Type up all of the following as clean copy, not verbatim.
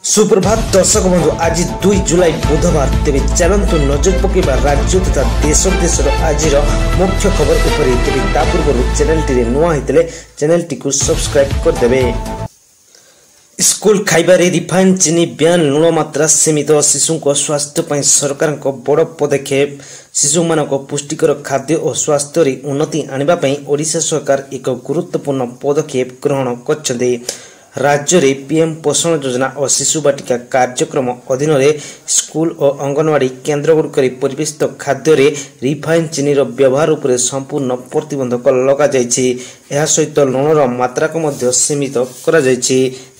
सुप्रभात दर्शक बंधु आज 2 जुलाई बुधवार तेज चलतु नजर पकेबा राज्य तथा देश आज मुख्य खबर उपरे तेज ता पूर्व चैनल टी नुआ होते चैनल टी को सब्सक्राइब करदे। स्कूल खाइबारे रिफाइन चीनी ब्यान लुण मात्रा सीमित शिशु स्वास्थ्य सरकार बड़ पदक्षेप शिशु मान पुष्टिकर खाद्य और स्वास्थ्य उन्नति आने ओडिशा सरकार एक गुरुत्वपूर्ण पदक्षेप ग्रहण कर राज्य रे पीएम पोषण योजना और शिशु बाटिका कार्यक्रम अधीन स्कूल और अंगनवाड़ी केन्द्र गुड़िक परिवेशित खाद्य रिफाइन चीनी व्यवहार उपर संपूर्ण प्रतिबंधक लगा यह सहित लुणर मात्रा को सीमित करा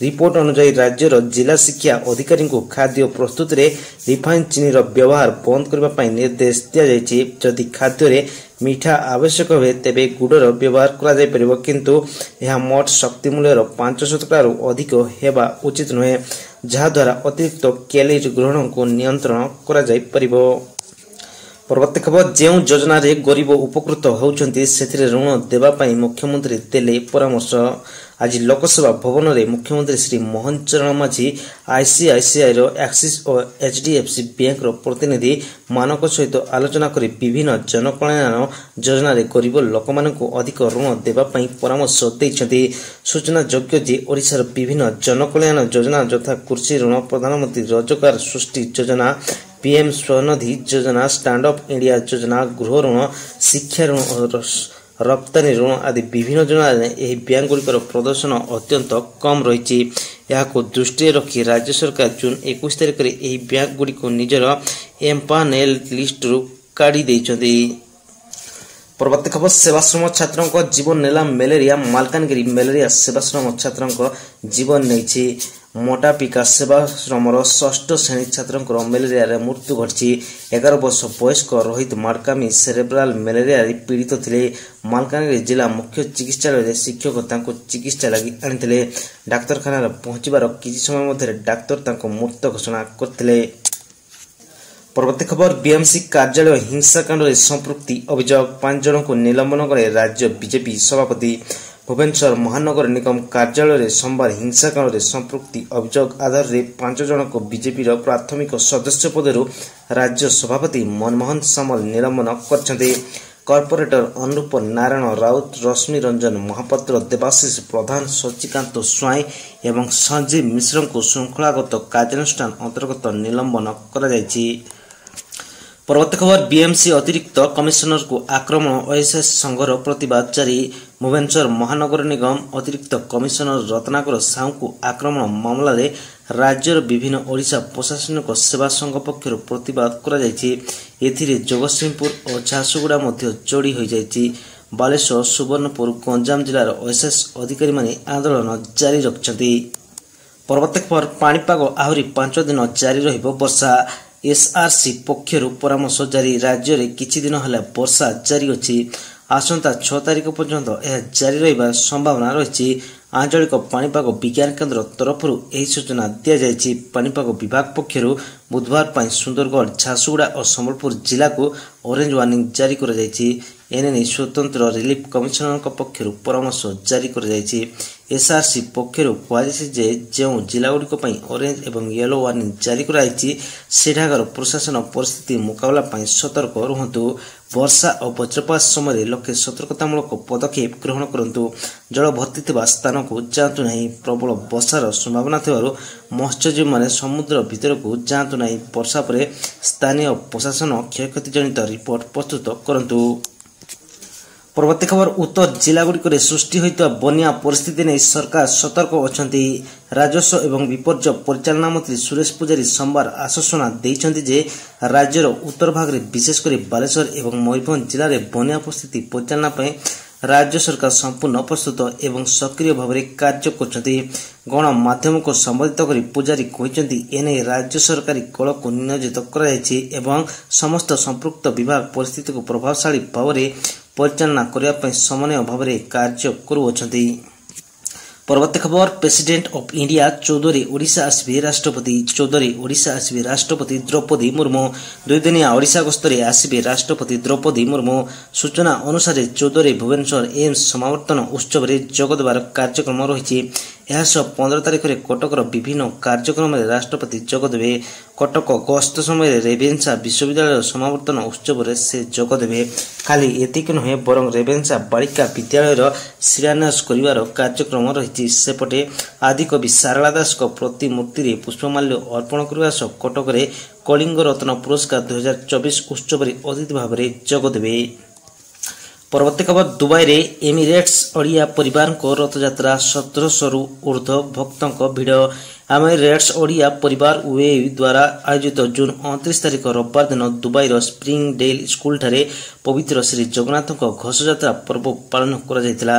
रिपोर्ट अनुसार राज्यर जिला शिक्षा अधिकारी को खाद्य प्रस्तुत रे रिफाइन चीनी व्यवहार बंद करने निर्देश दि जदि खाद्य मीठा आवश्यक हुए तेबे गुड़र व्यवहार करा किंतु यह मोट शक्ति मूल्यर 5% अधिक हेबा उचित नुहे जहाद्वारा अतिरिक्त कैलोरी ग्रहण को नियंत्रण करा जाय परिबो। परवर्ती खबर जो योजना रे गरीब उपकृत होउछंती सेथिरे ऋण देबा पई मुख्यमंत्री देले परामर्श। आज लोकसभा भवन में मुख्यमंत्री श्री मोहन चरण माझी आईसीआईसीआई एक्सिस और एचडीएफसी बैंक प्रतिनिधि मानक सहित आलोचना कर विभिन्न जनकल्याण योजना रे गरीब लोक मानक अधिक ऋण देबा पई परामर्श दैछंती। सूचना योग्य जे ओडिशार विभिन्न जनकल्याण योजना यथा कृषि ऋण प्रधानमंत्री रोजगार सृष्टि योजना पीएम स्वनिधि योजना स्टैंड अप इंडिया योजना गृह ऋण शिक्षा ऋण और रप्तानी ऋण आदि विभिन्न योजना बैंक गुड़िकर प्रदर्शन अत्यंत कम रही दृष्टि रखी राज्य सरकार जून 21 तारिख में बैंक गुड़िक निजर एम्पानेल लिस्ट रु काढ़ी देइछंती। परवर्ती खबर सेवाश्रम छात्रों जीवन नेला मलेरिया मालकानगिरी मलेरिया सेवाश्रम छात्रों जीवन नहीं मोटापिका सेवाश्रम 6ठ श्रेणी छात्रों मलेरिया मृत्यु घटी 11 वर्ष वयस्क रोहित माडकामी सेरेब्राल मलेरिया पीड़ित थे मालकानगिरी जिला मुख्य चिकित्सालय शिक्षक चिकित्सा लगी आनी डाक्तरखाना पहुंचबार किसी समय मध्य डाक्तर मृत घोषणा करते। परवर्ती खबर बीएमसी कार्यालय हिंसाकांड में संपृक्ति अभियोग 5 जन को निलंबन करे राज्य बीजेपी सभापति। भुवनेश्वर महानगर निगम कार्यालय में सोमवार हिंसाकांड में संपृक्ति अभियोग आधार में 5 जन को बीजेपी प्राथमिक सदस्य पदर राज्य सभापति मनमोहन सामल निलंबन करछन्ते। कॉर्पोरेटर अनुरूप नारायण राउत रश्मि रंजन महापात्र देवाशीष प्रधान शशिकांत स्वाई एवं संजीव मिश्र को श्रृंखलागत कार्यानुष्ठान अंतर्गत निलंबन करा जायछि। परवर्ती खबर बीएमसी अतिरिक्त कमिश्नर को आक्रमण ओएसएस संघर प्रतिवाद जारी। भुवनेश्वर महानगर निगम अतिरिक्त कमिश्नर रत्नाकर साहू को आक्रमण मामला रे राज्यर विभिन्न ओडिशा प्रशासनिक सेवा संघ पक्षर प्रतिवाद करा जायछि। एथिरे जगतसिंहपुर और झारसुगुड़ा मध्य जोड़ी हो जायछि। बालेश्वर सुवर्णपुर गंजाम जिलार ओएसएस अधिकारी माने आंदोलन जारी रखछन्ति। परवर्ती खबर पाणीपाग आहुरी 5 दिन जारी रहिबो वर्षा। एसआरसी पक्षर परामर्श जारी राज्य में किछि दिन हला वर्षा जारी अछि। आसंता 6 तारिख पर्यंत यह जारी रहिबा संभावना रही। आंचलिक पाणीपाग विज्ञान केन्द्र तरफ यह सूचना दि जायछि। पाणीपाग विभाग पक्षर बुधवार पर सुंदरगढ़ झारसुगुड़ा और संबलपुर जिला को ऑरेंज वार्निंग जारी कर जायछि। एने स्वतंत्र रिलीफ कमिशनर पक्षर परामर्श जारी कर जायछि। एसआरसी पक्षर कहुजे जो जिलागुड़िक ऑरेंज एवं येलो वार्निंग जारी कराई सेठाकर प्रशासन परिस्थिति मुकाबला सतर्क रुहतु। वर्षा और वज्रपात समय लोके सतर्कतामूलक पदक्षेप ग्रहण करंतु। जल भर्ती स्थान को जातु नहीं। प्रबल वर्षार संभावना थिबारु मत्स्यजीवी माने समुद्र भीतर को जातु नहीं। वर्षा पर स्थानीय प्रशासन क्षयक्षति जनित रिपोर्ट प्रस्तुत करंतु। परवर्ती खबर उत्तर जिलागुड़िक सृष्टि होता बन्या परिस्थिति नहीं सरकार सतर्क अछंती। राजस्व एवं विपर्य परिचालना मंत्री सुरेश पुजारी सोमवार आश्वासना देइछंती जे राज्यर उत्तर भाग में विशेषकर बालेश्वर एवं मयूरभंज जिले में बन्या परिस्थिति परिचालना राज्य सरकार संपूर्ण प्रस्तुत एवं सक्रिय भाव में कार्य करछंती। गणमाध्यम को संबोधित कर पुजारी कहते एने राज्य सरकारी कल को नियोजित कराଯାଇଛି एवं समस्त संपृक्त विभाग परिस्थिति को प्रभावशाली भाव में परिचालना करने समन्वय भाव में कार्य करुछंती। परवर्ती खबर president of India Chaudhary Odisha आसबे राष्ट्रपति। चौधरी ओडिशा आसबे राष्ट्रपति द्रौपदी मुर्मू 2 दिनिया ओडिशा गस्तरे आसबे राष्ट्रपति द्रौपदी मुर्मू। सूचना अनुसार चौधरी भुवनेश्वर एम्स समावर्तन उत्सव में जोगदेवार कार्यक्रम रही। ଏହାସହ 15 ତାରିଖରେ କଟକର ବିଭିନ୍ନ କାର୍ଯ୍ୟକ୍ରମରେ ରାଷ୍ଟ୍ରପତି ଯୋଗଦେବେ। କଟକ ଗସ୍ତ ସମୟରେ ରେଭେନ୍ସା ବିଶ୍ୱବିଦ୍ୟାଳୟର ସମାବର୍ତ୍ତନ ଉତ୍ସବରେ ସେ ଯୋଗଦେବେ। ଖାଲି ଏତିକି ନୁହେଁ, ବରଂ ରେଭେନ୍ସା ବାଳିକା ବିଦ୍ୟାଳୟର ଶିଳାନ୍ୟାସ କରିବାର କାର୍ଯ୍ୟକ୍ରମ ରହିଛି। ସେପଟେ ଆଦିକବି ସାରଳା ଦାସଙ୍କ ପ୍ରତିମୂର୍ତ୍ତିରେ ପୁଷ୍ପମାଲ୍ୟ ଅର୍ପଣ କରିବା ସହ କଟକରେ କଳିଙ୍ଗ ରତ୍ନ ପୁରସ୍କାର 2024 ଉତ୍ସବରେ ଅତିଥି ଭାବରେ ଯୋଗଦେବେ। ପରବର୍ତ୍ତୀ ଖବର, ଦୁବାଇରେ ଏମିରେଟ୍ସ ଓଡ଼ିଆ ପରିବାରଙ୍କ ରଥଯାତ୍ରା, 1700ରୁ ଉର୍ଦ୍ଧ୍ୱ ଭକ୍ତଙ୍କ ଭିଡ଼। ଏମିରେଟ୍ସ ଓଡ଼ିଆ ପରିବାର ୱେବ୍ ଦ୍ୱାରା ଆୟୋଜିତ ଜୁନ୍ 29 ତାରିଖ ରବିବାର ଦିନ ଦୁବାଇର ସ୍ପ୍ରିଙ୍ଗ ଡେଲ୍ ସ୍କୁଲଠାରେ ପବିତ୍ର ଶ୍ରୀ ଜଗନ୍ନାଥଙ୍କ ଘୋଷଯାତ୍ରା ପର୍ବ ପାଳନ କରାଯାଇଥିଲା।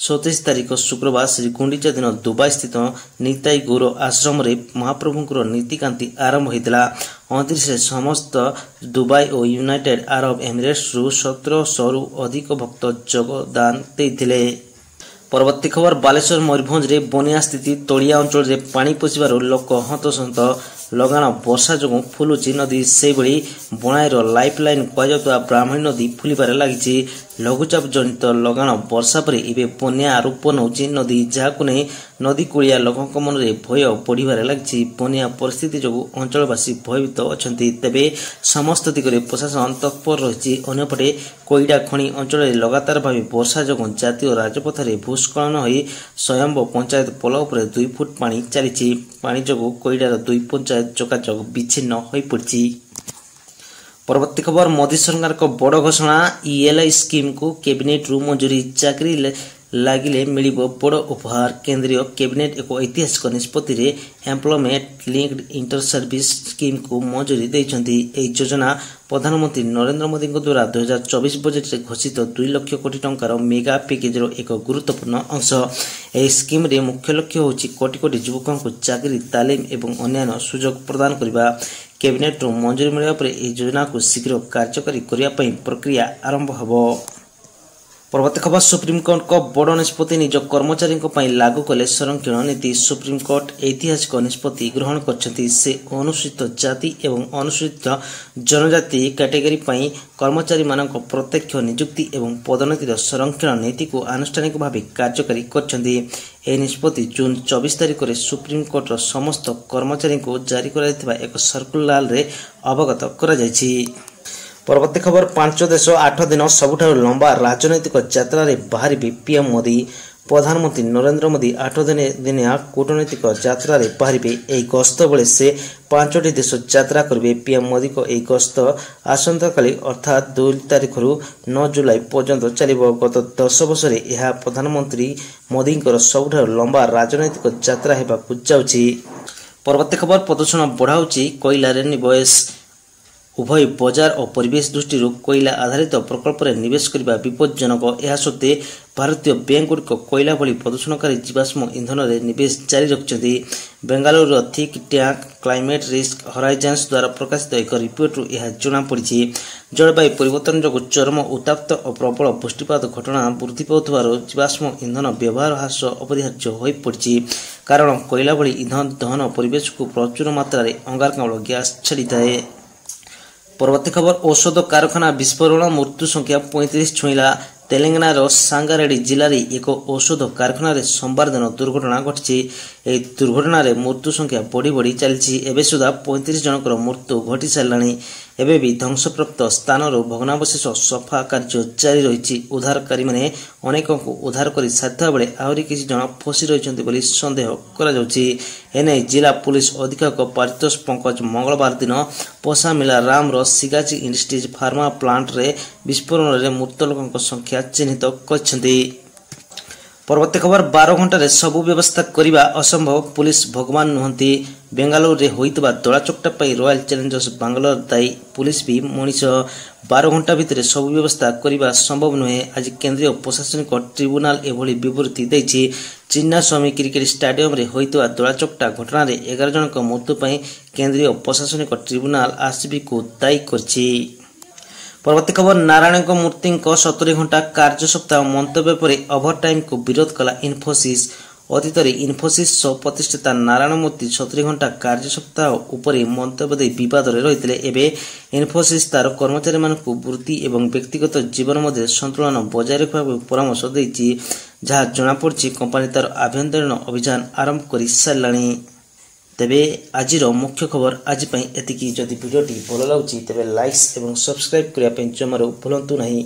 27 ତାରିଖ ଶୁକ୍ରବାର ଶ୍ରୀଗୁଣ୍ଡିଚା ଦିନ ଦୁବାଇ ସ୍ଥିତ ନିତାଇ ଗୌର ଆଶ୍ରମରେ ମହାପ୍ରଭୁଙ୍କର ନୀତିକାନ୍ତି ଆରମ୍ଭ ହୋଇଥିଲା। 29ରେ ସମସ୍ତ ଦୁବାଇ ଓ ୟୁନାଇଟେଡ୍ ଆରବ ଏମିରେଟ୍ସରୁ 1700ରୁ ଅଧିକ ଭକ୍ତ ଯୋଗଦାନ ଦେଇଥିଲେ। ପରବର୍ତ୍ତୀ ଖବର, ବାଲେଶ୍ୱର ମୟୂରଭଞ୍ଜରେ ବନ୍ୟା ସ୍ଥିତି, ତଳିଆ ଅଞ୍ଚଳରେ ପାଣି ପଶିବାରୁ ଲୋକ ହନ୍ତସନ୍ତ। ଲଗାଣ ବର୍ଷା ଯୋଗୁଁ ଫୁଲୁଛି ନଦୀ। ସେହିଭଳି ବଣାଇର ଲାଇଫ୍ ଲାଇନ୍ କୁହାଯାଉଥିବା ବ୍ରାହ୍ମଣୀ ନଦୀ ଫୁଲିବାରେ ଲାଗିଛି। ଲଘୁଚାପ ଜନିତ ଲଗାଣ ବର୍ଷା ପରେ ଏବେ ବନ୍ୟା ରୂପ ନେଉଛି ନଦୀ, ଯାହାକୁ ନେଇ ନଦୀ କୂଳିଆ ଲୋକଙ୍କ ମନରେ ଭୟ ବଢ଼ିବାରେ ଲାଗିଛି। ବନ୍ୟା ପରିସ୍ଥିତି ଯୋଗୁଁ ଅଞ୍ଚଳବାସୀ ଭୟଭୀତ ଅଛନ୍ତି। ତେବେ ସମସ୍ତ ଦିଗରେ ପ୍ରଶାସନ ତତ୍ପର ରହିଛି। ଅନ୍ୟପଟେ କୋଇଡ଼ା ଖଣି ଅଞ୍ଚଳରେ ଲଗାତାର ଭାବେ ବର୍ଷା ଯୋଗୁଁ ଜାତୀୟ ରାଜପଥରେ ଭୂସ୍ଖଳନ ହୋଇ ସ୍ୱୟମ୍ଭ ପଞ୍ଚାୟତ ପୋଲ ଉପରେ 2 ଫୁଟ ପାଣି ଚାଲିଛି। ପାଣି ଯୋଗୁଁ କୋଇଡ଼ାର 2 ପଞ୍ଚାୟତ ଯୋଗାଯୋଗ ବିଚ୍ଛିନ୍ନ ହୋଇପଡ଼ିଛି। ପରବର୍ତ୍ତୀ ଖବର, ମୋଦି ସରକାରଙ୍କ ବଡ଼ ଘୋଷଣା, ELI ସ୍କିମ୍କୁ କ୍ୟାବିନେଟ୍ରୁ ମଞ୍ଜୁରୀ, ଚାକିରି ଲାଗିଲେ ମିଳିବ ବଡ଼ ଉପହାର। କେନ୍ଦ୍ରୀୟ କ୍ୟାବିନେଟ୍ ଏକ ଐତିହାସିକ ନିଷ୍ପତ୍ତିରେ ଏମ୍ପ୍ଲୟମେଣ୍ଟ ଲିଙ୍କ୍ଡ ଇଣ୍ଟର ସର୍ଭିସ୍ ସ୍କିମ୍କୁ ମଞ୍ଜୁରୀ ଦେଇଛନ୍ତି। ଏହି ଯୋଜନା ପ୍ରଧାନମନ୍ତ୍ରୀ ନରେନ୍ଦ୍ର ମୋଦିଙ୍କ ଦ୍ୱାରା 2024 ବଜେଟ୍ରେ ଘୋଷିତ 2 ଲକ୍ଷ କୋଟି ଟଙ୍କାର ମେଗା ପ୍ୟାକେଜର ଏକ ଗୁରୁତ୍ୱପୂର୍ଣ୍ଣ ଅଂଶ। ଏହି ସ୍କିମ୍ରେ ମୁଖ୍ୟ ଲକ୍ଷ୍ୟ ହେଉଛି କୋଟି କୋଟି ଯୁବକଙ୍କୁ ଚାକିରି, ତାଲିମ ଏବଂ ଅନ୍ୟାନ୍ୟ ସୁଯୋଗ ପ୍ରଦାନ କରିବା। କ୍ୟାବିନେଟ୍ରୁ ମଞ୍ଜୁରୀ ମିଳିବା ପରେ ଏହି ଯୋଜନାକୁ ଶୀଘ୍ର କାର୍ଯ୍ୟକାରୀ କରିବା ପାଇଁ ପ୍ରକ୍ରିୟା ଆରମ୍ଭ ହେବ। ପରବର୍ତ୍ତୀ ଖବର, ସୁପ୍ରିମକୋର୍ଟଙ୍କ ବଡ଼ ନିଷ୍ପତ୍ତି, ନିଜ କର୍ମଚାରୀଙ୍କ ପାଇଁ ଲାଗୁ କଲେ ସଂରକ୍ଷଣ ନୀତି। ସୁପ୍ରିମକୋର୍ଟ ଐତିହାସିକ ନିଷ୍ପତ୍ତି ଗ୍ରହଣ କରିଛନ୍ତି। ସେ ଅନୁସୂଚିତ ଜାତି ଏବଂ ଅନୁସୂଚିତ ଜନଜାତି କ୍ୟାଟେଗୋରୀ ପାଇଁ କର୍ମଚାରୀମାନଙ୍କ ପ୍ରତ୍ୟକ୍ଷ ନିଯୁକ୍ତି ଏବଂ ପଦୋନ୍ନତିର ସଂରକ୍ଷଣ ନୀତିକୁ ଆନୁଷ୍ଠାନିକ ଭାବେ କାର୍ଯ୍ୟକାରୀ କରିଛନ୍ତି। ଏହି ନିଷ୍ପତ୍ତି ଜୁନ୍ 24 ତାରିଖରେ ସୁପ୍ରିମକୋର୍ଟର ସମସ୍ତ କର୍ମଚାରୀଙ୍କୁ ଜାରି କରାଯାଇଥିବା ଏକ ସର୍କୁଲାରରେ ଅବଗତ କରାଯାଇଛି। ପରବର୍ତ୍ତୀ ଖବର, 5 ଦେଶ 8 ଦିନ ସବୁଠାରୁ ଲମ୍ବା ରାଜନୈତିକ ଯାତ୍ରାରେ ବାହାରିବେ ପିଏମ୍ ମୋଦି। ପ୍ରଧାନମନ୍ତ୍ରୀ ନରେନ୍ଦ୍ର ମୋଦି 8 ଦିନିଆ କୂଟନୈତିକ ଯାତ୍ରାରେ ବାହାରିବେ। ଏହି ଗସ୍ତ ବେଳେ ସେ 5ଟି ଦେଶ ଯାତ୍ରା କରିବେ। ପିଏମ୍ ମୋଦିଙ୍କ ଏହି ଗସ୍ତ ଆସନ୍ତାକାଲି ଅର୍ଥାତ୍ 2 ତାରିଖରୁ 9 ଜୁଲାଇ ପର୍ଯ୍ୟନ୍ତ ଚାଲିବ। ଗତ 10 ବର୍ଷରେ ଏହା ପ୍ରଧାନମନ୍ତ୍ରୀ ମୋଦିଙ୍କର ସବୁଠାରୁ ଲମ୍ବା ରାଜନୈତିକ ଯାତ୍ରା ହେବାକୁ ଯାଉଛି। ପରବର୍ତ୍ତୀ ଖବର, ପ୍ରଦୂଷଣ ବଢ଼ାଉଛି କୋଇଲାରେ ନିବେଶ। ଉଭୟ ବଜାର ଓ ପରିବେଶ ଦୃଷ୍ଟିରୁ କୋଇଲା ଆଧାରିତ ପ୍ରକଳ୍ପରେ ନିବେଶ କରିବା ବିପଜ୍ଜନକ। ଏହା ସତ୍ତ୍ୱେ ଭାରତୀୟ ବ୍ୟାଙ୍କଗୁଡ଼ିକ କୋଇଲା ଭଳି ପ୍ରଦୂଷଣକାରୀ ଜୀବାଶ୍ମ ଇନ୍ଧନରେ ନିବେଶ ଜାରି ରଖିଛନ୍ତି। ବେଙ୍ଗାଲୁରୁର ଥିଙ୍କ ଟ୍ୟାଙ୍କ କ୍ଲାଇମେଟ୍ ରିସ୍କ ହରାଇଜନ୍ସ ଦ୍ୱାରା ପ୍ରକାଶିତ ଏକ ରିପୋର୍ଟରୁ ଏହା ଜଣାପଡ଼ିଛି। ଜଳବାୟୁ ପରିବର୍ତ୍ତନ ଯୋଗୁଁ ଚରମ ଉତ୍ତାପ୍ତ ଓ ପ୍ରବଳ ବୃଷ୍ଟିପାତ ଘଟଣା ବୃଦ୍ଧି ପାଉଥିବାରୁ ଜୀବାଶ୍ମ ଇନ୍ଧନ ବ୍ୟବହାର ହ୍ରାସ ଅପରିହାର୍ଯ୍ୟ ହୋଇପଡ଼ିଛି। କାରଣ କୋଇଲା ଭଳି ଇନ୍ଧନ ଦହନ ପରିବେଶକୁ ପ୍ରଚୁର ମାତ୍ରାରେ ଅଙ୍ଗାରକାମ୍ଳ ଗ୍ୟାସ୍ ଛାଡ଼ିଥାଏ। ପରବର୍ତ୍ତୀ ଖବର, ଔଷଧ କାରଖାନା ବିସ୍ଫୋରଣ, ମୃତ୍ୟୁ ସଂଖ୍ୟା 35 ଛୁଇଁଲା। ତେଲେଙ୍ଗାନାର ସାଙ୍ଗାରେଡ୍ଡି ଜିଲ୍ଲାରେ ଏକ ଔଷଧ କାରଖାନାରେ ସୋମବାର ଦିନ ଦୁର୍ଘଟଣା ଘଟିଛି। ଏହି ଦୁର୍ଘଟଣାରେ ମୃତ୍ୟୁ ସଂଖ୍ୟା ବଢ଼ି ବଢ଼ି ଚାଲିଛି। ଏବେ ସୁଦ୍ଧା 35 ଜଣଙ୍କର ମୃତ୍ୟୁ ଘଟିସାରିଲାଣି। ଏବେ ବି ଧ୍ୱଂସପ୍ରାପ୍ତ ସ୍ଥାନରୁ ଭଗ୍ନାବଶେଷ ସଫା କାର୍ଯ୍ୟ ଜାରି ରହିଛି। ଉଦ୍ଧାରକାରୀମାନେ ଅନେକଙ୍କୁ ଉଦ୍ଧାର କରି ସାରିଥିବା ବେଳେ ଆହୁରି କିଛି ଜଣ ଫସି ରହିଛନ୍ତି ବୋଲି ସନ୍ଦେହ କରାଯାଉଛି। ଏନେଇ ଜିଲ୍ଲା ପୁଲିସ ଅଧୀକ୍ଷକ ପାରିତୋଷ ପଙ୍କଜ ମଙ୍ଗଳବାର ଦିନ ପୋଷାମିଲା ରାମର ସିଗାଚି ଇଣ୍ଡଷ୍ଟ୍ରିଜ୍ ଫାର୍ମା ପ୍ଲାଣ୍ଟରେ ବିସ୍ଫୋରଣରେ ମୃତ ଲୋକଙ୍କ ସଂଖ୍ୟା ଚିହ୍ନିତ କରିଛନ୍ତି। ପରବର୍ତ୍ତୀ ଖବର, 12 ଘଣ୍ଟାରେ ସବୁ ବ୍ୟବସ୍ଥା କରିବା ଅସମ୍ଭବ, ପୁଲିସ ଭଗବାନ ନୁହନ୍ତି। ବେଙ୍ଗାଲୁରୁରେ ହୋଇଥିବା ଦଳାଚକଟା ପାଇଁ ରୟାଲ ଚ୍ୟାଲେଞ୍ଜର୍ସ ବାଙ୍ଗାଲୋର ଦାୟୀ। ପୁଲିସ ବି ମଣିଷ। 12 ଘଣ୍ଟା ଭିତରେ ସବୁ ବ୍ୟବସ୍ଥା କରିବା ସମ୍ଭବ ନୁହେଁ। ଆଜି କେନ୍ଦ୍ରୀୟ ପ୍ରଶାସନିକ ଟ୍ରିବ୍ୟୁନାଲ ଏଭଳି ବିବୃତ୍ତି ଦେଇଛି। ଚିନ୍ନାସ୍ୱାମୀ କ୍ରିକେଟ ଷ୍ଟାଡିୟମରେ ହୋଇଥିବା ଦଳାଚକଟା ଘଟଣାରେ 11 ଜଣଙ୍କ ମୃତ୍ୟୁ ପାଇଁ କେନ୍ଦ୍ରୀୟ ପ୍ରଶାସନିକ ଟ୍ରିବ୍ୟୁନାଲ RCBକୁ ଦାୟୀ କରିଛି। ପରବର୍ତ୍ତୀ ଖବର, ନାରାୟଣଙ୍କ ମୂର୍ତ୍ତିଙ୍କ 70 ଘଣ୍ଟା କାର୍ଯ୍ୟ ସପ୍ତାହ ମନ୍ତବ୍ୟ ପରେ ଓଭରଟାଇମ୍କୁ ବିରୋଧ କଲା ଇନଫୋସିସ୍। ଅତୀତରେ ଇନଫୋସିସ୍ ସହ ପ୍ରତିଷ୍ଠାତା ନାରାୟଣ ମୂର୍ତ୍ତି 70 ଘଣ୍ଟା କାର୍ଯ୍ୟ ସପ୍ତାହ ଉପରେ ମନ୍ତବ୍ୟ ଦେଇ ବିବାଦରେ ରହିଥିଲେ। ଏବେ ଇନଫୋସିସ୍ ତାର କର୍ମଚାରୀମାନଙ୍କୁ ବୃତ୍ତି ଏବଂ ବ୍ୟକ୍ତିଗତ ଜୀବନ ମଧ୍ୟରେ ସନ୍ତୁଳନ ବଜାୟ ରଖିବାକୁ ପରାମର୍ଶ ଦେଇଛି। जहाँ जनापड़ी कंपानी तार आभ्यंतरीण अभियान आरंभ कर साराणी। तेबे आज मुख्य खबर आज एतिकी। जदि वीडियोटी भल लगुच तेबे लाइक्स एवं सब्सक्राइब करने जमारू भूलु नहीं।